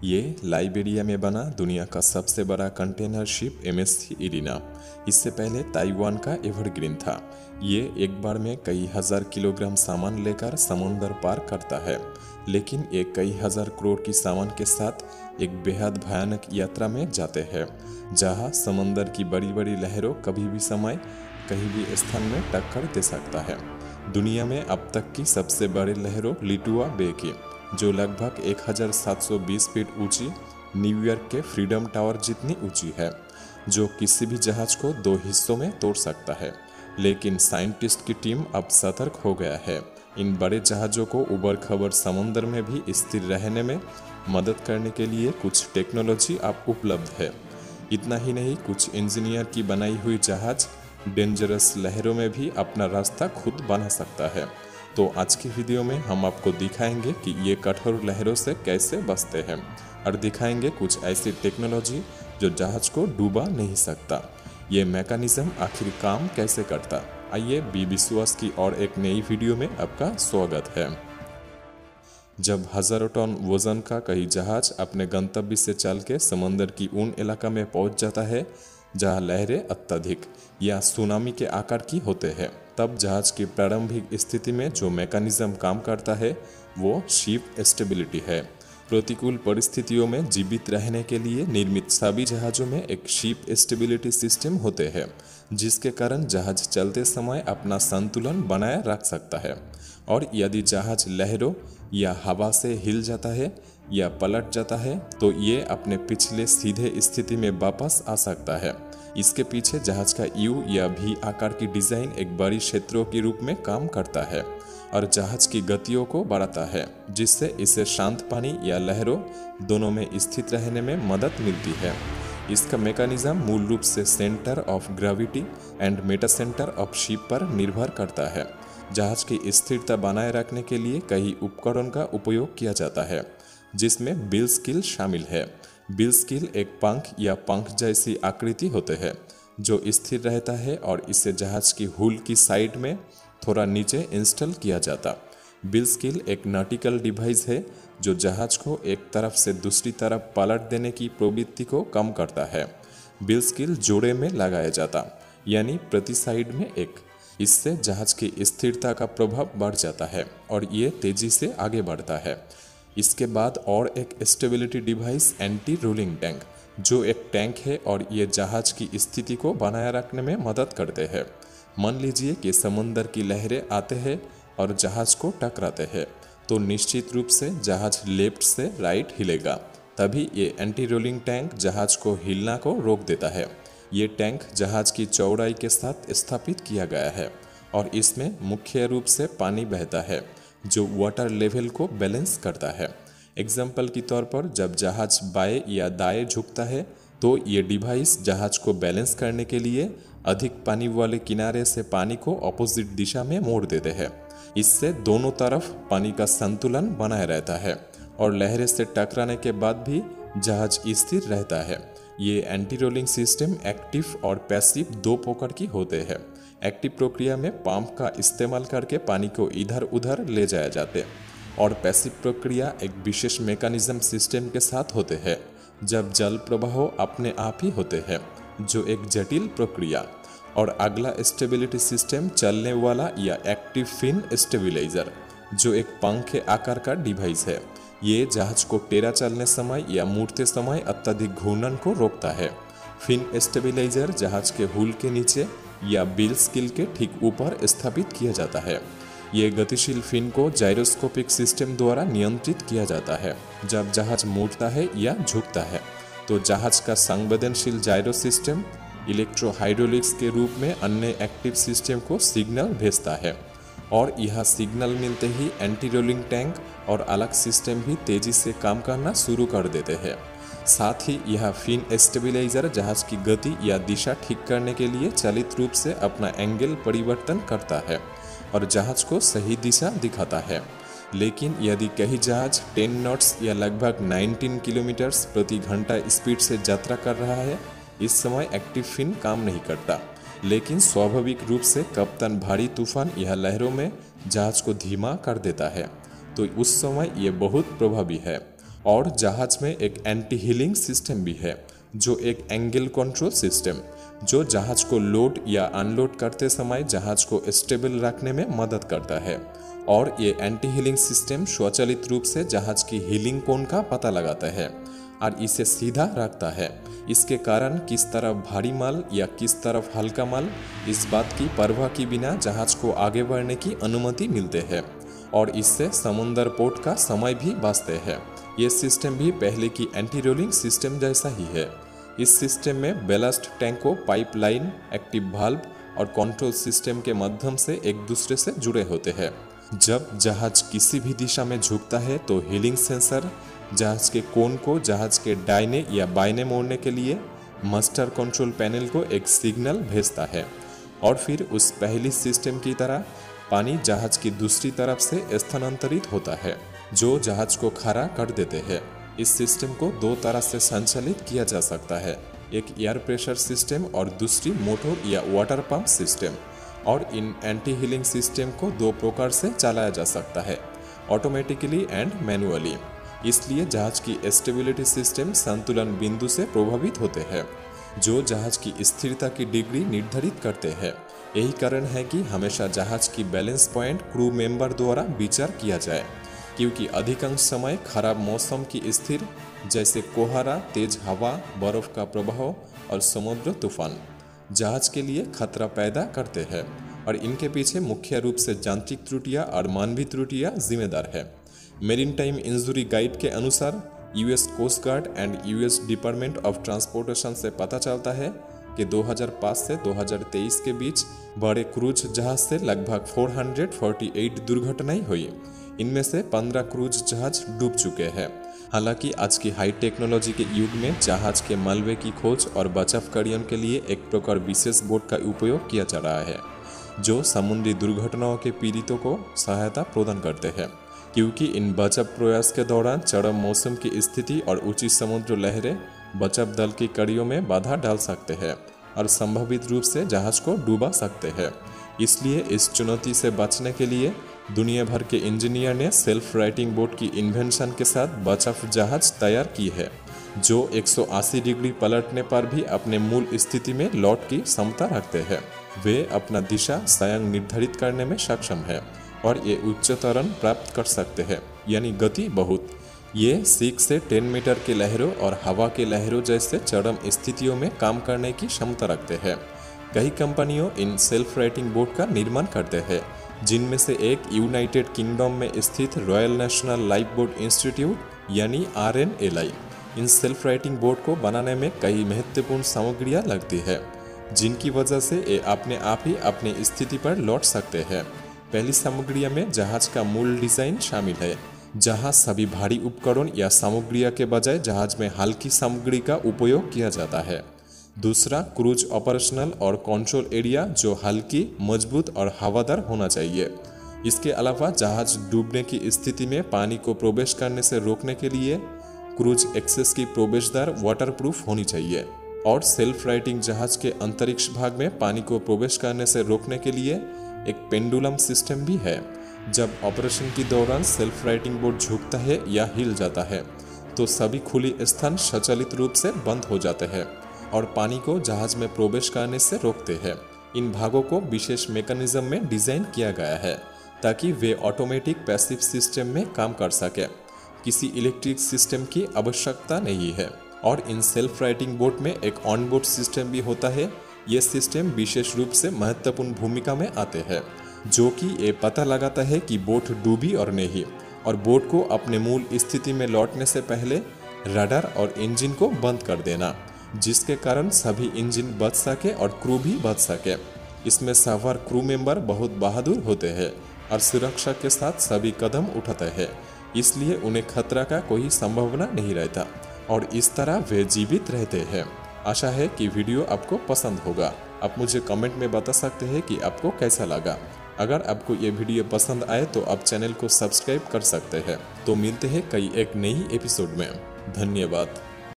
ये लाइबेरिया में बना दुनिया का सबसे बड़ा कंटेनर शिप MSC इरिना इससे पहले ताइवान का एवरग्रीन था। ये एक बार में कई हजार किलोग्राम सामान लेकर समुंदर पार करता है, लेकिन ये कई हजार करोड़ की सामान के साथ एक बेहद भयानक यात्रा में जाते हैं, जहां समंदर की बड़ी बड़ी लहरों कभी भी समय कहीं भी स्थान में टक्कर दे सकता है। दुनिया में अब तक की सबसे बड़ी लहरों लिटुआ बे की, जो लगभग 1720 फीट ऊंची, न्यूयॉर्क के फ्रीडम टावर जितनी ऊंची है, जो किसी भी जहाज को 2 हिस्सों में तोड़ सकता है। लेकिन साइंटिस्ट की टीम अब सतर्क हो गया है। इन बड़े जहाज़ों को उबड़ खबड़ समुद्र में भी स्थिर रहने में मदद करने के लिए कुछ टेक्नोलॉजी अब उपलब्ध है। इतना ही नहीं, कुछ इंजीनियर की बनाई हुई जहाज डेंजरस लहरों में भी अपना रास्ता खुद बना सकता है। तो आज की वीडियो में हम आपको दिखाएंगे कि ये कठोर लहरों से कैसे बचते हैं, और दिखाएंगे कुछ ऐसी टेक्नोलॉजी जो जहाज को डूबा नहीं सकता। ये मैकेनिज्म आखिर काम कैसे करता, आइए बी विश्वास की और एक नई वीडियो में आपका स्वागत है। जब हजारों टन वजन का कई जहाज अपने गंतव्य से चल के समंदर की उन इलाका में पहुंच जाता है जहां लहरें अत्यधिक या सुनामी के आकार की होते हैं, तब जहाज की प्रारंभिक स्थिति में जो मैकेनिज्म काम करता है वो शिप स्टेबिलिटी है। प्रतिकूल परिस्थितियों में जीवित रहने के लिए निर्मित सभी जहाज़ों में एक शिप स्टेबिलिटी सिस्टम होते हैं, जिसके कारण जहाज चलते समय अपना संतुलन बनाए रख सकता है, और यदि जहाज लहरों या हवा से हिल जाता है या पलट जाता है तो ये अपने पिछले सीधे स्थिति में वापस आ सकता है। इसके पीछे जहाज का यू या भी आकार की डिज़ाइन एक बड़ी क्षेत्रों के रूप में काम करता है और जहाज की गतियों को बढ़ाता है, जिससे इसे शांत पानी या लहरों दोनों में स्थित रहने में मदद मिलती है। इसका मैकेनिज्म मूल रूप से centre of gravity and Meta centre of ship पर निर्भर करता है। जहाज की स्थिरता बनाए रखने के लिए कई उपकरण का उपयोग किया जाता है, जिसमें बिल स्किल शामिल है। बिल स्किल एक पंख या पंख जैसी आकृति होते हैं जो स्थिर रहता है और इसे जहाज की हुल की साइड में थोड़ा नीचे इंस्टॉल किया जाता। बिल स्किल एक नॉटिकल डिवाइस है जो जहाज को एक तरफ से दूसरी तरफ पलट देने की प्रवृत्ति को कम करता है। बिल स्किल जोड़े में लगाया जाता, यानी प्रति साइड में एक। इससे जहाज की स्थिरता का प्रभाव बढ़ जाता है और ये तेजी से आगे बढ़ता है। इसके बाद और एक stability device anti rolling tank, जो एक टैंक है और ये जहाज की स्थिति को बनाए रखने में मदद करते हैं। मान लीजिए कि समुद्र की लहरें आते हैं और जहाज को टकराते हैं, तो निश्चित रूप से जहाज लेफ्ट से राइट हिलेगा। तभी ये एंटी रोलिंग टैंक जहाज को हिलना को रोक देता है। ये टैंक जहाज की चौड़ाई के साथ स्थापित किया गया है और इसमें मुख्य रूप से पानी बहता है जो वाटर लेवल को बैलेंस करता है। एग्जाम्पल के तौर पर जब जहाज बाएं या दाएं झुकता है तो ये डिवाइस जहाज को बैलेंस करने के लिए अधिक पानी वाले किनारे से पानी को अपोजिट दिशा में मोड़ देते हैं। इससे दोनों तरफ पानी का संतुलन बनाए रहता है और लहरें से टकराने के बाद भी जहाज स्थिर रहता है। ये एंटी रोलिंग सिस्टम एक्टिव और पैसिव 2 प्रकार की होते हैं। एक्टिव प्रक्रिया में पंप का इस्तेमाल करके पानी को इधर उधर ले जाया जाते, और पैसिव प्रक्रिया एक विशेष मैकेनिज्म सिस्टम के साथ होते हैं जब जल प्रवाह अपने आप ही होते हैं, जो एक जटिल प्रक्रिया। और अगला स्टेबिलिटी सिस्टम चलने वाला या एक्टिव फिन स्टेबिलाईजर, जो एक पंख के आकार का डिवाइस है। ये जहाज को टेढ़ा चलने समय या मुड़ते समय अत्यधिक घूर्णन को रोकता है। फिन स्टेबिलाईजर जहाज के हुल के नीचे या बिल स्किल के ठीक ऊपर स्थापित किया जाता है। ये गतिशील फिन को जायरोस्कोपिक सिस्टम द्वारा नियंत्रित किया जाता है। जब जहाज मुड़ता है या झुकता है तो जहाज का संवेदनशील जायरो सिस्टम इलेक्ट्रोहाइड्रोलिक्स के रूप में अन्य एक्टिव सिस्टम को सिग्नल भेजता है, और यह सिग्नल मिलते ही एंटी रोलिंग टैंक और अलग सिस्टम भी तेजी से काम करना शुरू कर देते हैं। साथ ही यह फिन स्टेबिलाईजर जहाज की गति या दिशा ठीक करने के लिए चालित रूप से अपना एंगल परिवर्तन करता है और जहाज को सही दिशा दिखाता है। लेकिन यदि कहीं जहाज 10 नॉट्स या लगभग 19 किलोमीटर प्रति घंटा स्पीड से यात्रा कर रहा है, इस समय एक्टिव फिन काम नहीं करता। लेकिन स्वाभाविक रूप से कप्तान भारी तूफान या लहरों में जहाज को धीमा कर देता है, तो उस समय ये बहुत प्रभावी है। और जहाज में एक एंटी हीलिंग सिस्टम भी है, जो एक एंगल कंट्रोल सिस्टम, जो जहाज को लोड या अनलोड करते समय जहाज को स्टेबल रखने में मदद करता है। और ये एंटी हीलिंग सिस्टम स्वचालित रूप से जहाज की हीलिंग कोण का पता लगाता है और इसे सीधा रखता है। इसके कारण किस तरफ भारी माल या किस तरफ हल्का माल, इस बात की परवाह के बिना जहाज को आगे बढ़ने की अनुमति मिलते हैं और इससे समुद्र पोर्ट का समय भी बचते हैं। ये सिस्टम भी पहले की एंटी रोलिंग सिस्टम जैसा ही है। इस सिस्टम में बैलास्ट टैंकों, पाइपलाइन, एक्टिव वाल्व और कंट्रोल सिस्टम के माध्यम से एक दूसरे से जुड़े होते हैं। जब जहाज किसी भी दिशा में झुकता है तो हीलिंग सेंसर जहाज के कोण को जहाज के दाहिने या बाएं मोड़ने के लिए मास्टर कंट्रोल पैनल को एक सिग्नल भेजता है और फिर उस पहली सिस्टम की तरह पानी जहाज की दूसरी तरफ से स्थानांतरित होता है, जो जहाज को खड़ा कर देते हैं। इस सिस्टम को दो तरह से संचालित किया जा सकता है, एक एयर प्रेशर सिस्टम और दूसरी मोटर या वाटर पंप सिस्टम। और इन एंटी हीलिंग सिस्टम को दो प्रकार से चलाया जा सकता है, ऑटोमेटिकली एंड मैनुअली। इसलिए जहाज की स्टेबिलिटी सिस्टम संतुलन बिंदु से प्रभावित होते हैं, जो जहाज की स्थिरता की डिग्री निर्धारित करते हैं। यही कारण है कि हमेशा जहाज की बैलेंस पॉइंट क्रू मेंबर द्वारा विचार किया जाए, क्योंकि अधिकांश समय खराब मौसम की स्थिर जैसे कोहरा, तेज हवा, बर्फ का प्रभाव और समुद्र तूफान जहाज के लिए खतरा पैदा करते हैं और इनके पीछे मुख्य रूप से यांत्रिक त्रुटियां और मानवीय त्रुटियां जिम्मेदार है। मेरीन टाइम इंजरी गाइड के अनुसार US coast guard and US department of transportation से पता चलता है कि 2005 से 2023 के बीच बड़े क्रूज जहाज से लगभग 448 दुर्घटनाएं हुई। इनमें से 15 क्रूज जहाज डूब चुके हैं। हालांकि आज की हाई टेक्नोलॉजी के युग में जहाज के मलबे की खोज और बचाव कार्यों के लिए एक प्रकार विशेष बोट का उपयोग किया जा रहा है, जो समुद्री दुर्घटनाओं के पीड़ितों को सहायता प्रदान करते हैं, क्योंकि इन बचाव प्रयास के दौरान चरम मौसम की स्थिति और ऊंची समुद्र लहरें बचाव दल की कड़ियों में बाधा डाल सकते हैं और संभावित रूप से जहाज को डुबा सकते हैं। इसलिए इस चुनौती से बचने के लिए दुनिया भर के इंजीनियर ने सेल्फ राइटिंग बोट की इन्वेंशन के साथ बचाव जहाज तैयार की है, जो 180 डिग्री पलटने पर भी अपने मूल स्थिति में लौट की क्षमता रखते हैं। वे अपना दिशा स्वयं निर्धारित करने में सक्षम है और ये उच्च त्वरण प्राप्त कर सकते हैं, यानी गति बहुत। ये 6 से 10 मीटर की लहरों और हवा की लहरों जैसे चरम स्थितियों में काम करने की क्षमता रखते हैं। कई कंपनियों इन सेल्फ राइटिंग बोट का निर्माण करते हैं, जिनमें से एक यूनाइटेड किंगडम में स्थित royal national life boat institute यानी RNLI। In self writing boat को बनाने में कई महत्वपूर्ण सामग्रियां लगती है, जिनकी वजह से ये अपने आप ही अपनी स्थिति पर लौट सकते हैं। पहली सामग्रियों में जहाज का मूल डिजाइन शामिल है, जहां सभी भारी उपकरण या सामग्रियों के बजाय जहाज में हल्की सामग्री का उपयोग किया जाता है। दूसरा, क्रूज ऑपरेशनल और कंट्रोल एरिया, जो हल्की, मजबूत और हवादार होना चाहिए। इसके अलावा जहाज डूबने की स्थिति में पानी को प्रवेश करने से रोकने के लिए क्रूज एक्सेस की प्रवेश द्वार वाटरप्रूफ होनी चाहिए। और सेल्फ राइटिंग जहाज के अंतरिक्ष भाग में पानी को प्रवेश करने से रोकने के लिए एक पेंडुलम सिस्टम भी है। जब ऑपरेशन के दौरान सेल्फ राइटिंग बोट झुकता है या हिल जाता है तो सभी खुली स्थान स्वचालित रूप से बंद हो जाते हैं और पानी को जहाज में प्रवेश करने से रोकते हैं। इन भागों को विशेष मैकेनिज्म में डिजाइन किया गया है ताकि वे ऑटोमेटिक पैसिव सिस्टम में काम कर सके। किसी इलेक्ट्रिक सिस्टम की आवश्यकता नहीं है। और इन सेल्फ राइटिंग बोट में एक ऑनबोर्ड सिस्टम भी होता है। ये सिस्टम विशेष रूप से महत्वपूर्ण भूमिका में आते हैं, जो कि ये पता लगाता है कि बोट डूबी और नहीं, और बोट को अपने मूल स्थिति में लौटने से पहले रडार और इंजन को बंद कर देना, जिसके कारण सभी इंजन बच सके और क्रू भी बच सके। इसमें सवार क्रू मेंबर बहुत बहादुर होते हैं और सुरक्षा के साथ सभी कदम उठाते हैं, इसलिए उन्हें खतरा का कोई संभावना नहीं रहता और इस तरह वे जीवित रहते हैं। आशा है कि वीडियो आपको पसंद होगा। आप मुझे कमेंट में बता सकते हैं कि आपको कैसा लगा। अगर आपको ये वीडियो पसंद आए तो आप चैनल को सब्सक्राइब कर सकते हैं। तो मिलते हैं कई एक नई एपिसोड में। धन्यवाद।